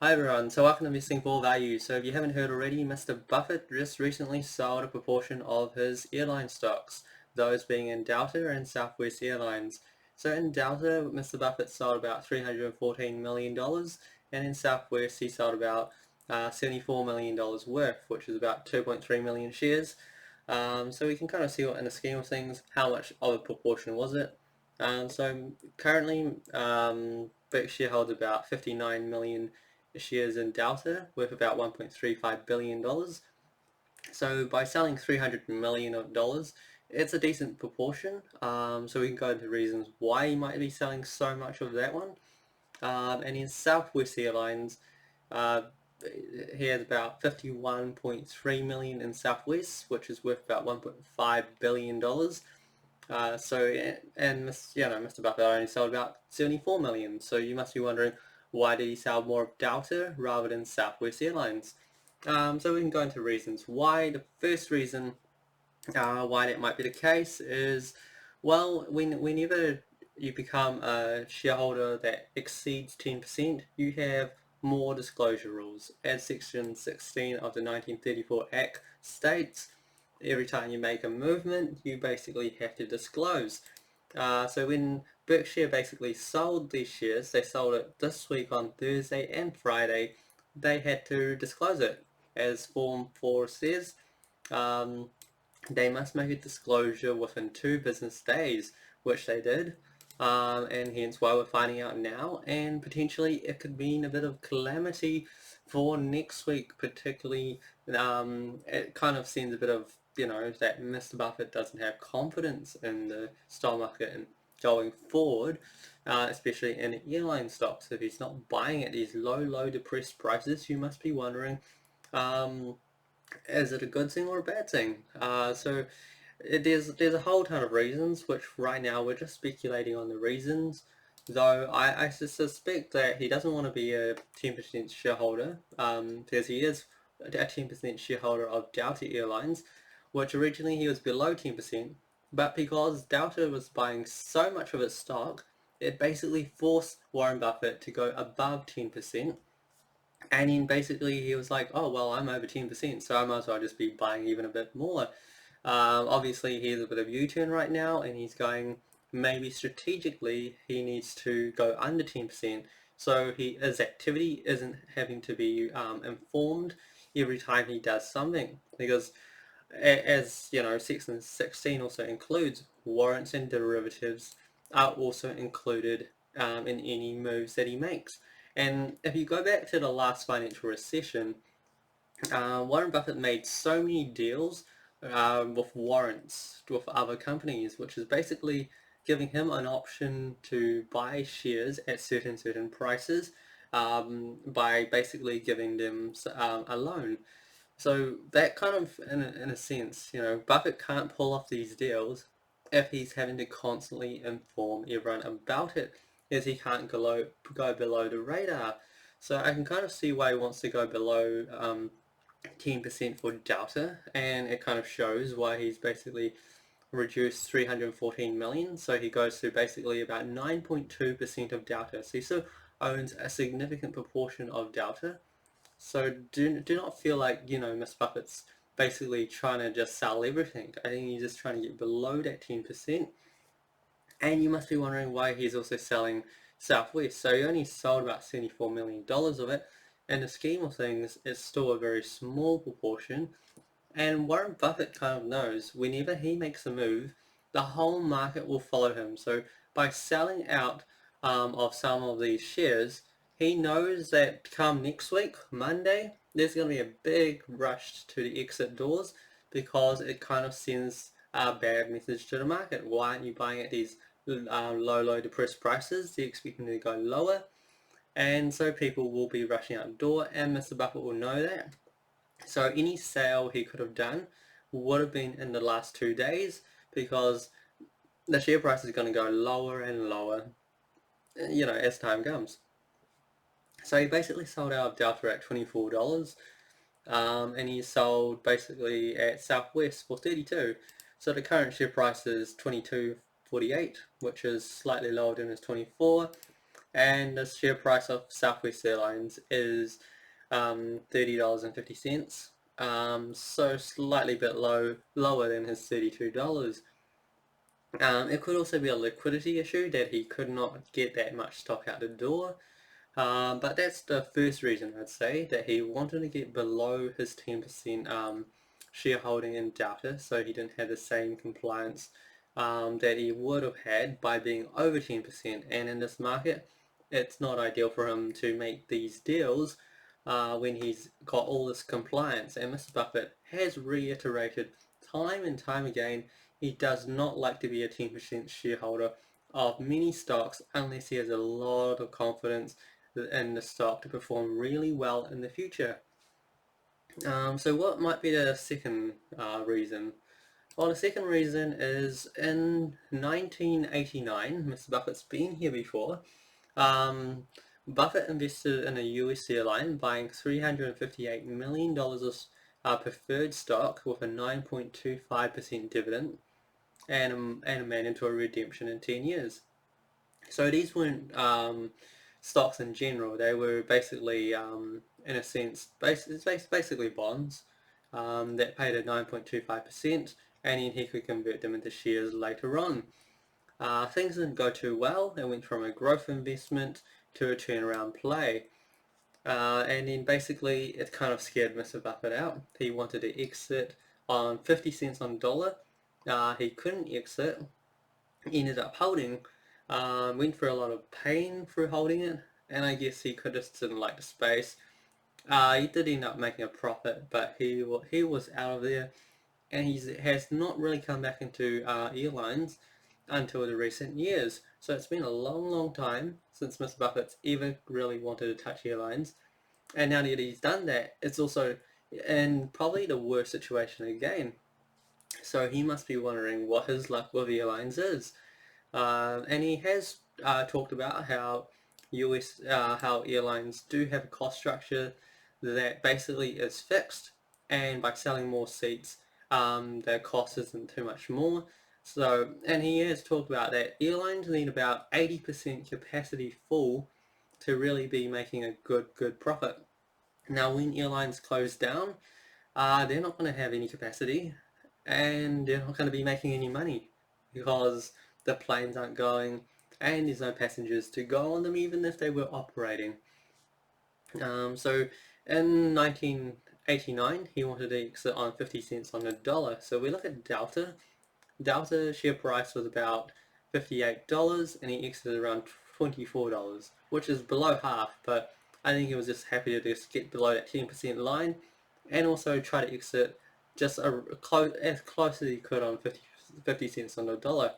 Hi everyone, so welcome to Investing for Value. So if you haven't heard already, Mr. Buffett just recently sold a proportion of his airline stocks, those being in Delta and Southwest Airlines. So in Delta, Mr. Buffett sold about $314 million, and in Southwest he sold about $74 million worth, which is about 2.3 million shares. So we can kind of see what, in the scheme of things, how much of a proportion was it. So currently, Berkshire holds about 59 million shares in Delta worth about $1.35 billion. So by selling $300 million, it's a decent proportion. So we can go into reasons why he might be selling so much of that one. And in Southwest Airlines, uh, he has about 51.3 million in Southwest, which is worth about $1.5 billion. Mr. Buffett only sold about 74 million. So you must be wondering, why did he sell more of Delta rather than Southwest Airlines? So we can go into reasons why. The first reason why that might be the case is, well, whenever you become a shareholder that exceeds 10%, you have more disclosure rules. As Section 16 of the 1934 Act states, every time you make a movement, you basically have to disclose. So when Berkshire basically sold these shares, they sold it this week on Thursday and Friday, they had to disclose it. As Form 4 says, um, they must make a disclosure within 2 business days, which they did, and hence why we're finding out now, and potentially it could mean a bit of calamity for next week, particularly. It kind of sends a bit of, that Mr. Buffett doesn't have confidence in the stock market and going forward, especially in airline stocks. If he's not buying at these low depressed prices, you must be wondering, um, is it a good thing or a bad thing? There's a whole ton of reasons, which right now we're just speculating on the reasons. Though I suspect that he doesn't want to be a 10% shareholder, because he is a 10% shareholder of Delta Airlines, which originally he was below 10%, but because Delta was buying so much of its stock, it basically forced Warren Buffett to go above 10%. And then basically he was like, oh, well, I'm over 10%, so I might as well just be buying even a bit more. Obviously, he's a bit of U-turn right now, and he's going, maybe strategically, he needs to go under 10%, so his activity isn't having to be informed every time he does something. Because, as you know, Section 16 also includes warrants and derivatives are also included in any moves that he makes. And if you go back to the last financial recession, Warren Buffett made so many deals with warrants with other companies, which is basically giving him an option to buy shares at certain prices by basically giving them a loan. So that kind of, in a sense, Buffett can't pull off these deals if he's having to constantly inform everyone about it, as he can't go below the radar. So I can kind of see why he wants to go below 10% for Delta, and it kind of shows why he's basically reduced 314 million. So he goes to basically about 9.2% of Delta. So he still owns a significant proportion of Delta. So do not feel like, Miss Buffett's basically trying to just sell everything. I think he's just trying to get below that 10%. And you must be wondering why he's also selling Southwest. So he only sold about $74 million of it. In the scheme of things, it's still a very small proportion. And Warren Buffett kind of knows whenever he makes a move, the whole market will follow him. So by selling out of some of these shares, he knows that come next week, Monday, there's going to be a big rush to the exit doors, because it kind of sends a bad message to the market. Why aren't you buying at these low depressed prices? They're expecting to go lower. And so people will be rushing out the door, and Mr. Buffett will know that. So any sale he could have done would have been in the last 2 days, because the share price is going to go lower and lower, as time comes. So he basically sold out of Delta at $24, and he sold basically at Southwest for 32. So the current share price is 22.48, which is slightly lower than his 24. and the share price of Southwest Airlines is $30.50. So slightly bit lower than his $32. It could also be a liquidity issue that he could not get that much stock out the door. But that's the first reason I'd say, that he wanted to get below his 10% shareholding in Delta, so he didn't have the same compliance that he would have had by being over 10%. And in this market, it's not ideal for him to make these deals when he's got all this compliance. And Mr. Buffett has reiterated time and time again he does not like to be a 10% shareholder of many stocks unless he has a lot of confidence in the stock to perform really well in the future. So what might be the second reason? Well, the second reason is in 1989, Mr. Buffett's been here before. Um, Buffett invested in a US airline, buying $358 million of preferred stock with a 9.25% dividend and a mandatory redemption in 10 years. So these weren't stocks in general. They were basically, in a sense, basically bonds that paid a 9.25%, and then he could convert them into shares later on. Things didn't go too well. It went from a growth investment to a turnaround play. And then basically it kind of scared Mr. Buffett out. He wanted to exit on 50 cents on the dollar. He couldn't exit. He ended up holding. Went through a lot of pain through holding it, and I guess he could just didn't like the space. He did end up making a profit, but he was out of there, and he has not really come back into airlines until the recent years. So it's been a long time since Mr. Buffett's ever really wanted to touch airlines, and now that he's done that, it's also in probably the worst situation again. So he must be wondering what his luck with airlines is. And he has talked about how how airlines do have a cost structure that basically is fixed, and by selling more seats, their cost isn't too much more. So, and he has talked about that airlines need about 80% capacity full to really be making a good profit. Now, when airlines close down, they're not going to have any capacity, and they're not going to be making any money because the planes aren't going and there's no passengers to go on them even if they were operating. So in 1989 he wanted to exit on 50 cents on the dollar. So we look at Delta. Delta share price was about $58 and he exited around $24, which is below half, but I think he was just happy to just get below that 10% line and also try to exit just as close as he could on 50 cents on the dollar.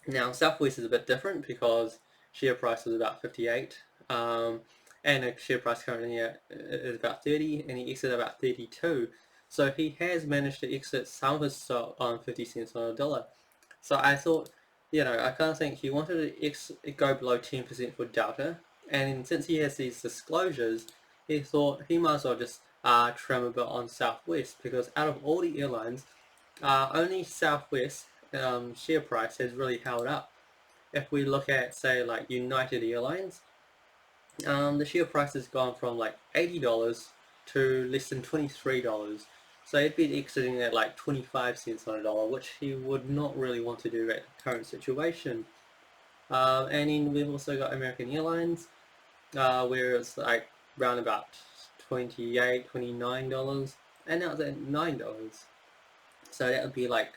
Now Southwest is a bit different because share price was about 58, and the share price currently is about 30, and he exited about 32. So he has managed to exit some of his stock on 50 cents on the dollar. So I thought, I kind of think he wanted to go below 10% for Delta, and since he has these disclosures, he thought he might as well just trim a bit on Southwest, because out of all the airlines, only Southwest share price has really held up. If we look at, say, like United Airlines, the share price has gone from like $80 to less than $23. So he'd be exiting at like 25 cents on a dollar, which he would not really want to do at the current situation. And then we've also got American Airlines, where it's like around about $28, $29, and now it's at $9. So that would be like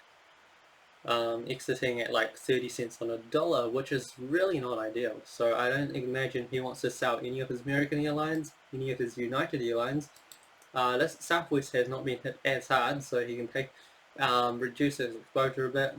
exiting at like 30 cents on a dollar, which is really not ideal. So I don't imagine he wants to sell any of his American Airlines, any of his United Airlines. Southwest has not been hit as hard, so he can reduce his exposure a bit.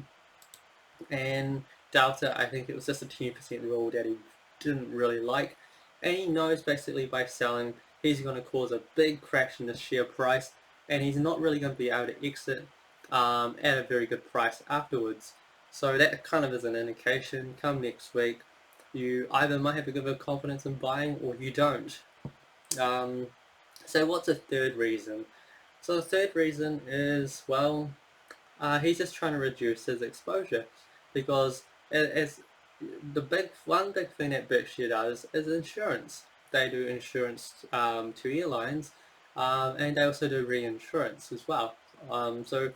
And Delta, I think it was just a 10% rule that he didn't really like. And he knows basically by selling, he's going to cause a big crash in the share price, and he's not really going to be able to exit at a very good price afterwards. So that kind of is an indication, come next week, you either might have a good bit of confidence in buying or you don't. So what's a third reason? So the third reason is, well, he's just trying to reduce his exposure, because as one big thing that Berkshire does is insurance. They do insurance to airlines, and they also do reinsurance as well. So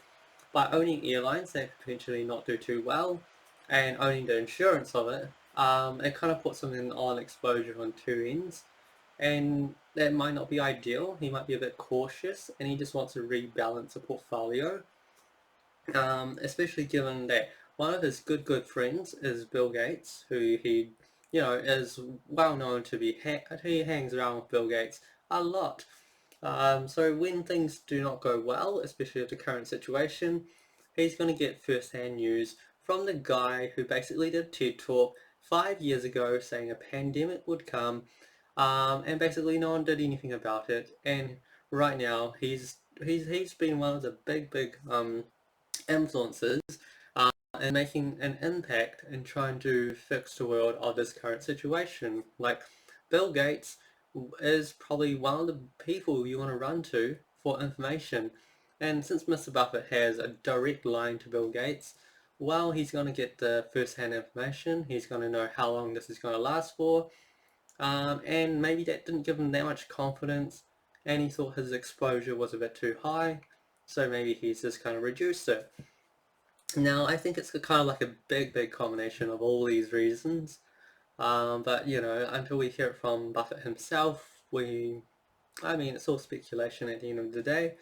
by owning airlines that potentially not do too well, and owning the insurance of it, it kind of puts them on exposure on two ends, and that might not be ideal. He might be a bit cautious, and he just wants to rebalance a portfolio, especially given that one of his good friends is Bill Gates, who he, is well known to be, he hangs around with Bill Gates a lot. So when things do not go well, especially with the current situation, he's going to get first-hand news from the guy who basically did a TED Talk 5 years ago saying a pandemic would come, and basically no one did anything about it. And right now, he's been one of the big influences and making an impact in trying to fix the world of this current situation. Like Bill Gates is probably one of the people you want to run to for information. And since Mr. Buffett has a direct line to Bill Gates, well, he's going to get the first-hand information. He's going to know how long this is going to last for. And maybe that didn't give him that much confidence, and he thought his exposure was a bit too high, so maybe he's just kind of reduced it. Now, I think it's kind of like a big combination of all these reasons. But, until we hear it from Buffett himself, it's all speculation at the end of the day.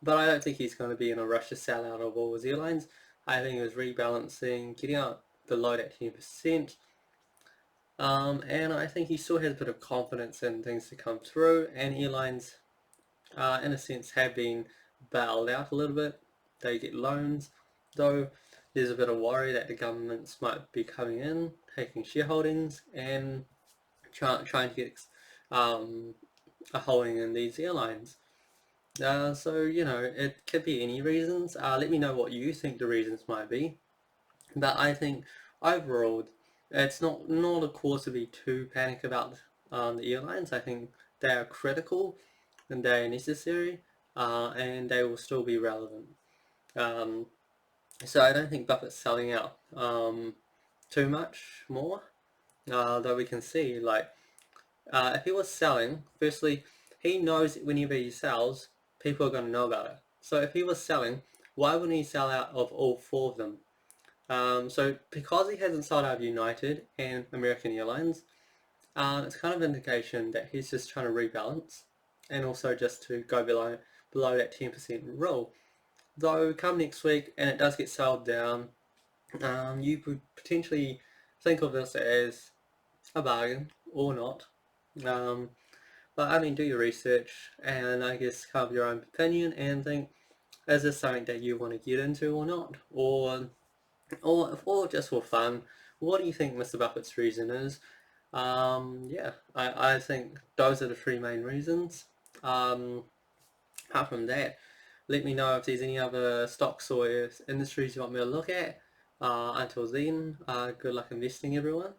But I don't think he's going to be in a rush to sell out of all his airlines. I think he was rebalancing, getting out below that 10%. And I think he still has a bit of confidence in things to come through. And airlines, in a sense, have been bailed out a little bit. They get loans, though there's a bit of worry that the governments might be coming in, taking shareholdings, and trying to get a holding in these airlines. So, it could be any reasons. Let me know what you think the reasons might be. But I think overall, it's not a cause to be too panic about the airlines. I think they are critical and they are necessary, and they will still be relevant. So I don't think Buffett's selling out too much more, though we can see, like, if he was selling, firstly, he knows whenever he sells, people are going to know about it. So if he was selling, why wouldn't he sell out of all four of them? So because he hasn't sold out of United and American Airlines, it's kind of an indication that he's just trying to rebalance, and also just to go below that 10% rule. Though come next week and it does get sold down, you could potentially think of this as a bargain or not. But do your research and I guess have your own opinion and think, is this something that you want to get into or not? Or just for fun, what do you think Mr. Buffett's reason is? Yeah, I think those are the three main reasons. Apart from that, let me know if there's any other stocks or industries you want me to look at. Until then, good luck investing, everyone.